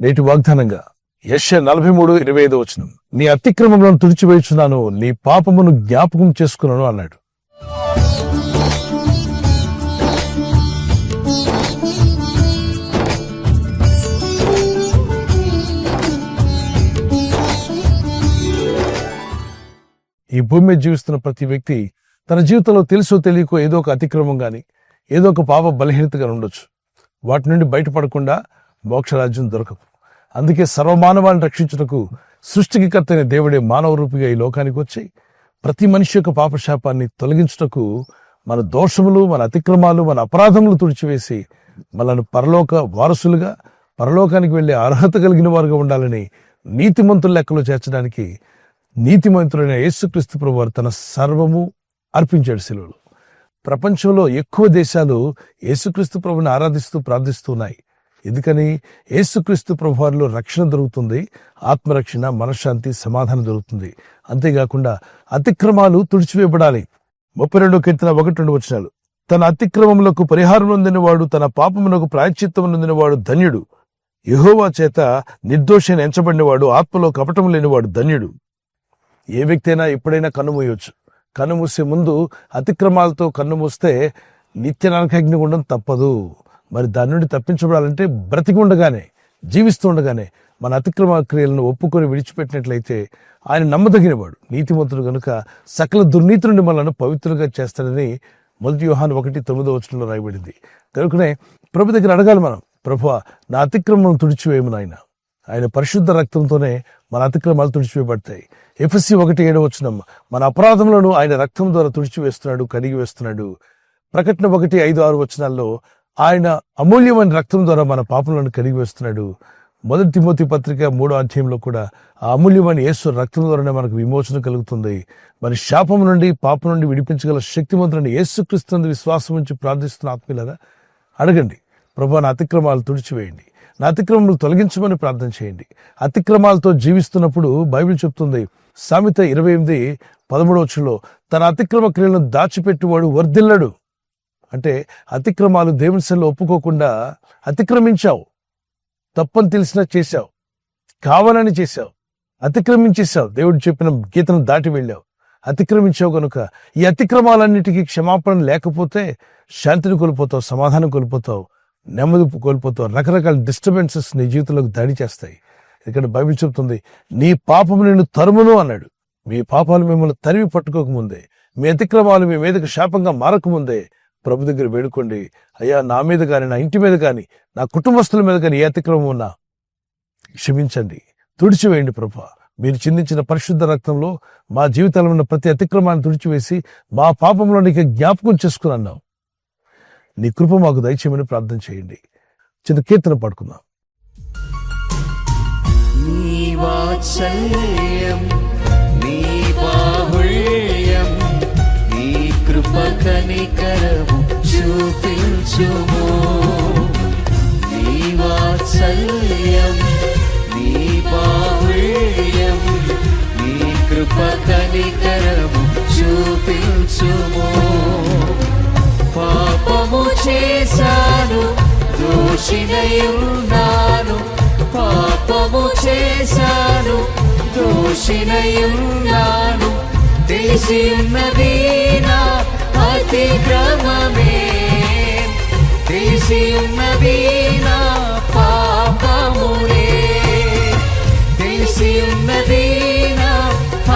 నేటి వాగ్దానంగా యెషయా 43:25 నీ అతిక్రమములను తుడిచివేయుచున్నాను, నీ పాపమును జ్ఞాపకం చేసుకున్నాను అన్నాడు. ఈ భూమి మీద జీవిస్తున్న ప్రతి వ్యక్తి తన జీవితంలో తెలుసో తెలియకో ఏదో ఒక అతిక్రమం గాని ఏదో ఒక పాప బలహీనతగా ఉండొచ్చు. వాటి నుండి బయటపడకుండా మోక్షరాజ్యం దొరకదు. అందుకే సర్వమానవాన్ని రక్షించుటకు సృష్టికి కర్తైన దేవుడే మానవ రూపిగా ఈ లోకానికి వచ్చి ప్రతి మనిషి యొక్క పాపశాపాన్ని తొలగించుటకు మన దోషములు, మన అతిక్రమాలు, మన అపరాధములు తుడిచివేసి మనల్ని పరలోక వారసులుగా, పరలోకానికి వెళ్లే అర్హత కలిగిన వారుగా ఉండాలని నీతిమంతుల లెక్కలో చేర్చడానికి నీతిమంతుడైన యేసుక్రీస్తు ప్రభువారు తన సర్వము అర్పించాడు శిలువలో. ప్రపంచంలో ఎక్కువ దేశాలు యేసుక్రీస్తు ప్రభుని ఆరాధిస్తూ ప్రార్థిస్తున్నాయి. ఎందుకని? యేసుక్రీస్తు ప్రభువారిలో రక్షణ దొరుకుతుంది, ఆత్మరక్షణ, మనశ్శాంతి, సమాధానం దొరుకుతుంది. అంతేకాకుండా అతిక్రమాలు తుడిచివేయబడాలి. 32 కీర్తన 1-2 తన అతిక్రమములకు పరిహారం నొందినవాడు, తన పాపమునకు ప్రాయశ్చిత్తము నొందినవాడు ధన్యుడు. యెహోవా చేత నిర్దోషిని ఎంచబడినవాడు, ఆత్మలో కపటం లేనివాడు ధన్యుడు. ఏ వ్యక్తి అయినా ఎప్పుడైనా కన్నుమూయొచ్చు. కన్నుమూసే ముందు అతిక్రమాలతో కన్నుమూస్తే నిత్య నరకాగ్ని ఉండడం తప్పదు. మరి దాని నుండి తప్పించబడాలంటే బ్రతికి ఉండగానే, జీవిస్తూ ఉండగానే మన అతిక్రమ క్రియలను ఒప్పుకొని విడిచిపెట్టినట్లయితే ఆయన నమ్మదగినవాడు, నీతిమంతుడు గనుక సకల దుర్నీతి నుండి మనల్ని పవిత్రులుగా చేస్తాడని 1 యోహాను 1:9 రాయబడింది. కనుకనే ప్రభు దగ్గర అడగాలి మనం, ప్రభువా నా అతిక్రమం తుడిచివేయము నాయన. ఆయన పరిశుద్ధ రక్తంతోనే మన అతిక్రమాలు తుడిచివేయబడతాయి. ఎఫెసీ 1:7 మన అపరాధములను ఆయన రక్తం ద్వారా తుడిచివేస్తున్నాడు, కడిగి వేస్తున్నాడు. ప్రకటన 1:5-6 ఆయన అమూల్యమైన రక్తం ద్వారా మన పాపములను కడిగి వేస్తున్నాడు. 1 తిమోతి పత్రిక 3వ అధ్యాయంలో కూడా ఆ అమూల్యమైన యేసు రక్తం ద్వారానే మనకు విమోచన కలుగుతుంది. మరి శాపం నుండి, పాపం నుండి విడిపించగల శక్తిమంతుడైన యేసుక్రీస్తు విశ్వాసం నుంచి ప్రార్థిస్తున్న ఆత్మీయులారా అడగండి, ప్రభువా నా అతిక్రమాలు తుడిచివేయండి, నా అతిక్రమములు తొలగించమని ప్రార్థన చేయండి. అతిక్రమాలతో జీవిస్తున్నప్పుడు బైబిల్ చెప్తుంది, సామెత 28:13 తన అతిక్రమ క్రియలను దాచిపెట్టువాడు వర్ధిల్లడు. అంటే అతిక్రమాలు దేవుని సన్నిధిలో ఒప్పుకోకుండా అతిక్రమించావు, తప్పని తెలిసినా చేశావు, కావాలని చేశావు, అతిక్రమించేశావు, దేవుడు చెప్పిన గీతను దాటి వెళ్ళావు, అతిక్రమించావు. కనుక ఈ అతిక్రమాలన్నిటికీ క్షమాపణ లేకపోతే శాంతిని కోల్పోతావు, సమాధానం కోల్పోతావు, నెమ్మది కోల్పోతావు. రకరకాల డిస్టర్బెన్సెస్ నీ జీవితంలోకి దాడి చేస్తాయి. ఇక్కడ బైబిల్ చెప్తుంది, నీ పాపము నిన్ను తరుమును అన్నాడు. మీ పాపాలు మిమ్మల్ని తరిమి పట్టుకోకముందే, మీ అతిక్రమాలు మీ మీదకి శాపంగా మారకముందే ప్రభు దగ్గర వేడుకోండి, అయ్యా నా మీద కానీ, నా ఇంటి మీద కానీ, నా కుటుంబస్తుల మీద కానీ ఏ అతిక్రమం ఉన్నా క్షమించండి, తుడిచివేయండి ప్రభువా. మీరు చిందించిన పరిశుద్ధ రక్తంలో మా జీవితంలో ఉన్న ప్రతి అతిక్రమాన్ని తుడిచివేసి మా పాపంలో నీకు జ్ఞాపకం చేసుకుని అన్నావు. నీ కృప మాకు దయచేయమని ప్రార్థన చేయండి. చిన్న కీర్తన పాడుకుందాం. నీ వాత్సల్యం, నీ బాహుళ్యం, నీ కృప కనికరము చూపించుము. నీ వాత్సల్యం, నీ బాహుళ్యం, నీ కృప కనికరము చూపించుము. పాపము చేశాను, దోషినయున్నాను, పాపము చేశాను, దోషినయున్నాను, తెలిసి ఉన్నది నా అతిక్రమమే, తెలిసి ఉన్నది నా పాపములే, తెలిసి ఉన్నది నా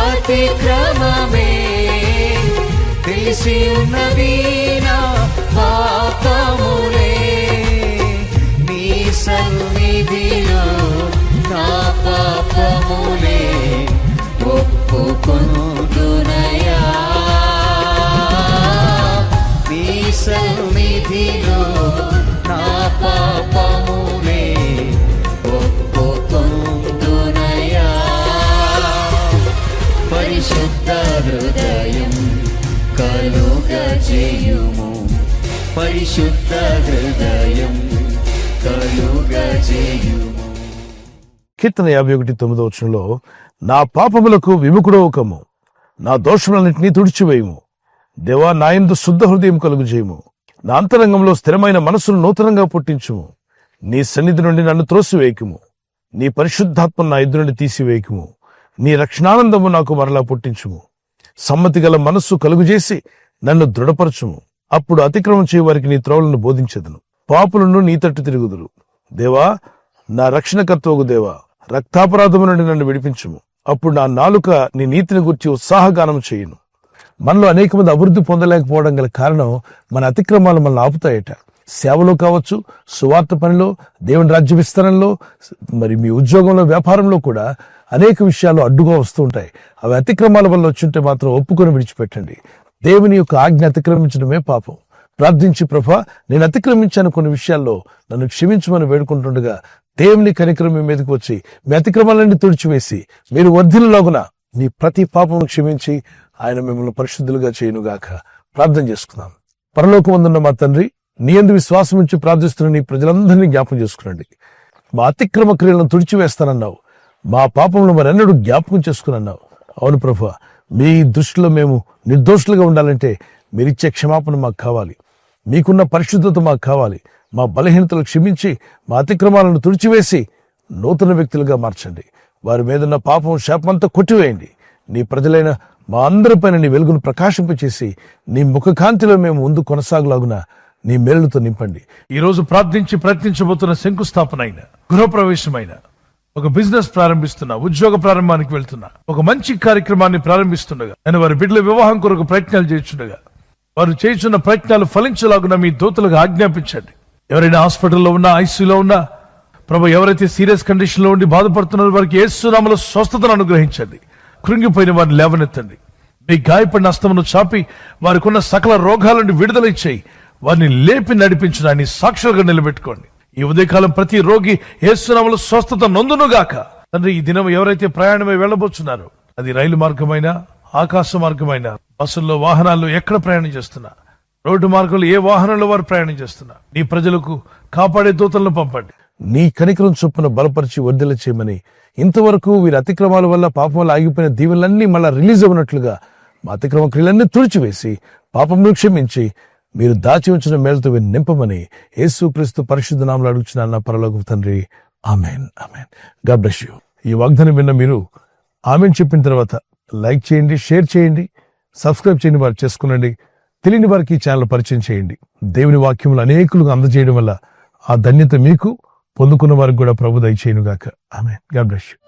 అతిక్రమమే, తెలిసి ఉన్నది నా పాపములే. నీ సన్నిధిలో నా పాపములే ఒప్పుకొనుదునయా, నీ సన్నిధిలో నా పాపములే ఒప్పుకొనుదునయా. పరిశుద్ధ హృదయం కలుగజేయుము, పరిశుద్ధ హృదయం కలుగజేయుము. కీర్తన 51:9 నా పాపములకు విముఖుడవకము, నా దోషములన్నింటినీ తుడిచివేయము. దేవా నా యందు శుద్ధ హృదయం కలుగు చేయము, నా అంతరంగంలో స్థిరమైన మనసును నూతనంగా పుట్టించుము. నీ సన్నిధి నుండి నన్ను త్రోసివేయకుము, నీ పరిశుద్ధాత్మ నా ఎదురుని తీసివేయకుము. నీ రక్షణానందము నాకు మరలా పుట్టించుము. సమ్మతి గల మనస్సు కలుగుచేసి నన్ను దృఢపరచుము. అప్పుడు అతిక్రమం చేయవారికి నీ త్రోవలను బోధించెదను. పాపులను నీ తట్టు తిరుగుదురు. దేవా, నా రక్షణకర్తవగు దేవా, రక్తాపరాధము నుండి నన్ను విడిపించుము. అప్పుడు నా నాలుక నీ నీతిని గురించి ఉత్సాహగానం చేయును. మనలో అనేక మంది అభివృద్ధి పొందలేకపోవడం గల కారణం మన అతిక్రమాలు మనల్ని ఆపుతాయట. సేవలో కావచ్చు, సువార్త పనిలో, దేవుని రాజ్య విస్తరణలో, మరి మీ ఉద్యోగంలో, వ్యాపారంలో కూడా అనేక విషయాలు అడ్డుగా వస్తూ ఉంటాయి. అవి అతిక్రమాల వల్ల వచ్చుంటే మాత్రం ఒప్పుకొని విడిచిపెట్టండి. దేవుని యొక్క ఆజ్ఞ అతిక్రమించడమే పాపం. ప్రార్థించి, ప్రభా, నేను అతిక్రమించాను కొన్ని విషయాల్లో, నన్ను క్షమించమని వేడుకుంటుండగా దేవుని కనికరం మీ మీదకి వచ్చి మీ అతిక్రమాలన్నీ తుడిచివేసి మీరు వర్ధిల్లులాగున మీ ప్రతి పాపమును క్షమించి ఆయన మిమ్మల్ని పరిశుద్ధులుగా చేయునుగాక. ప్రార్థన చేసుకుందాం. పరలోకమందున్న మా తండ్రి, నీ యందు విశ్వాసం ఉంచి ప్రార్థిస్తున్న నీ ప్రజలందరినీ జ్ఞాపకం చేసుకునండి. మా అతిక్రమ క్రియలను తుడిచివేస్తానన్నావు. మా పాపములను మరెన్నడూ జ్ఞాపకం చేసుకునన్నావు. అవును ప్రభువా, మీ దృష్టిలో మేము నిర్దోషులుగా ఉండాలంటే మీరిచ్చే క్షమాపణ మాకు కావాలి. మీకున్న పరిశుద్ధత మాకు కావాలి. మా బలహీనతలు క్షమించి మా అతిక్రమాలను తుడిచివేసి నూతన వ్యక్తులుగా మార్చండి. వారి మీదున్న పాపం, శాపమంతా కొట్టివేయండి. నీ ప్రజలైన మా అందరిపైన నీ వెలుగును ప్రకాశింపచేసి నీ ముఖకాంతిలో మేము ముందు కొనసాగులాగున నీ మేలుతో నింపండి. ఈ రోజు ప్రార్థించి ప్రయత్నించబోతున్న శంకుస్థాపన అయిన, గృహప్రవేశమైన, ఒక బిజినెస్ ప్రారంభిస్తున్నా, ఉద్యోగ ప్రారంభానికి వెళ్తున్నా, ఒక మంచి కార్యక్రమాన్ని ప్రారంభిస్తుండగా, నేను వారి బిడ్డల వివాహం కొరకు ప్రయత్నాలు చేస్తుండగా వారు చేస్తున్న ప్రయత్నాలు ఫలించలాగున మీ దూతలుగా ఆజ్ఞాపించండి. ఎవరైనా హాస్పిటల్లో ఉన్నా, ఐసీయూలో ఉన్నా, ప్రభు, ఎవరైతే సీరియస్ కండిషన్ లో ఉండి బాధపడుతున్నారో వారికి యేసు నామములో స్వస్థతను అనుగ్రహించండి. కృంగిపోయిన వారిని లేవనెత్తండి. మీ గాయపడిన హస్తమును చాపి వారికి ఉన్న సకల రోగాల నుండి విడుదల ఇచ్చేయి. వారిని లేపి నడిపించడాన్ని సాక్షులుగా నిలబెట్టుకోండి. ఈ ఉదయకాలం ప్రతి రోగి యేసు నామములో స్వస్థత నొందునుగాక. తండ్రి, ఈ దినం ఎవరైతే ప్రయాణమై వెళ్ళబోతున్నారో, అది రైలు మార్గమైనా, ఆకాశ మార్గమైనా, బస్సుల్లో, వాహనాల్లో ఎక్కడ ప్రయాణం చేస్తున్నా, రోడ్డు మార్గంలో ఏ వాహనంలో వారు ప్రయాణం చేస్తున్నా, నీ ప్రజలకు కాపాడే దూతలను పంపండి. నీ కనికరం చొప్పున బలపరిచి వర్ధిల్ల చేయమని, ఇంతవరకు వీరి అతిక్రమాల వల్ల, పాపం వల్ల ఆగిపోయిన దీవెనలన్నీ మళ్ళా రిలీజ్ అవ్వనట్లుగా మా అతిక్రమ క్రియలన్నీ తుడిచివేసి పాపమును క్షమించి మీరు దాచి ఉంచిన మేలుతో వీరిని నింపమని యేసుక్రీస్తు పరిశుద్ధ నామములో అడుగుచున్నాను నా పరలోకపు తండ్రి. Amen, amen. God bless you. ఈ వాగ్దానం విన్న మీరు ఆమెన్ చెప్పిన తర్వాత లైక్ చేయండి, షేర్ చేయండి, సబ్స్క్రైబ్ చేయండి, వారు చేసుకునండి. తెలియని వారికి ఈ ఛానల్ పరిచయం చేయండి. దేవుని వాక్యములు అనేకులకు అందజేయడం వల్ల ఆ ధన్యత మీకు, పొందుకున్న వారికి కూడా ప్రభు దయచేయునుగాక. ఆమేన్. God bless you.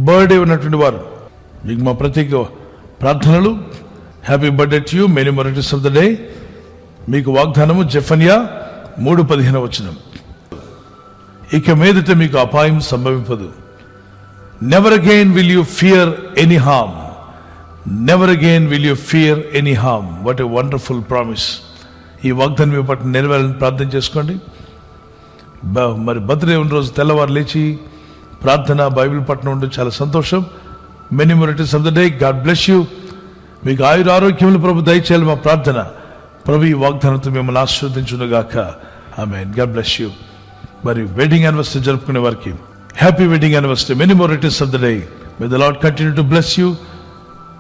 బర్త్డే ఉన్నటువంటి వారు మీకు మా ప్రత్యేక ప్రార్థనలు. Happy birthday to you, many more returns of the day. మీకు వాగ్దానము జెఫన్యా 3:15 వచనం. ఇక మీదట మీకు అపాయం సంభవింపదు. Never again will you fear any harm. Never again will you fear any harm. What a wonderful promise. ఈ వాగ్దానం మీ పట్ల నెరవేరాలని ప్రార్థన చేసుకోండి. మరి బర్త్డే ఉన్న రోజు తెల్లవారు లేచి ప్రార్థన, బైబిల్ పట్టణం ఉండడం చాలా సంతోషం. Many more returns of the day. God bless you. మీకు ఆయుర ఆరోగ్యములు ప్రభు దయచేయాలి మా ప్రార్థన. ప్రభు ఈ వాగ్దానంతో మిమ్మల్ని ఆశీర్వదించునుగాక. ఆమేన్. God bless you. మరి వెడ్డింగ్ యానివర్సరీ జరుపుకునే వారికి happy wedding anniversary. Many more returns of the day. May the Lord continue to bless you.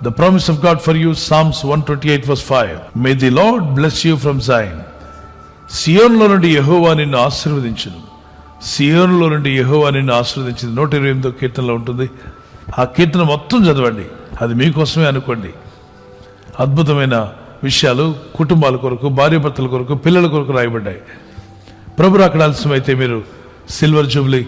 The promise of God for you, Psalms 128:5. May the Lord bless you from Zion. సియోన్లో నుండి యెహోవా నిన్ను ఆశీర్వదించును. సియోనులో నుండి యెహోవా నిన్ను ఆశీర్వదించింది 128వ కీర్తనలో ఉంటుంది. ఆ కీర్తన మొత్తం చదవండి. అది మీకోసమే అనుకోండి. అద్భుతమైన విషయాలు కుటుంబాల కొరకు, భార్యాభర్తల కొరకు, పిల్లల కొరకు రాయబడ్డాయి. ప్రభు రాకడ ఆలస్యమైతే మీరు సిల్వర్ జూబ్లీ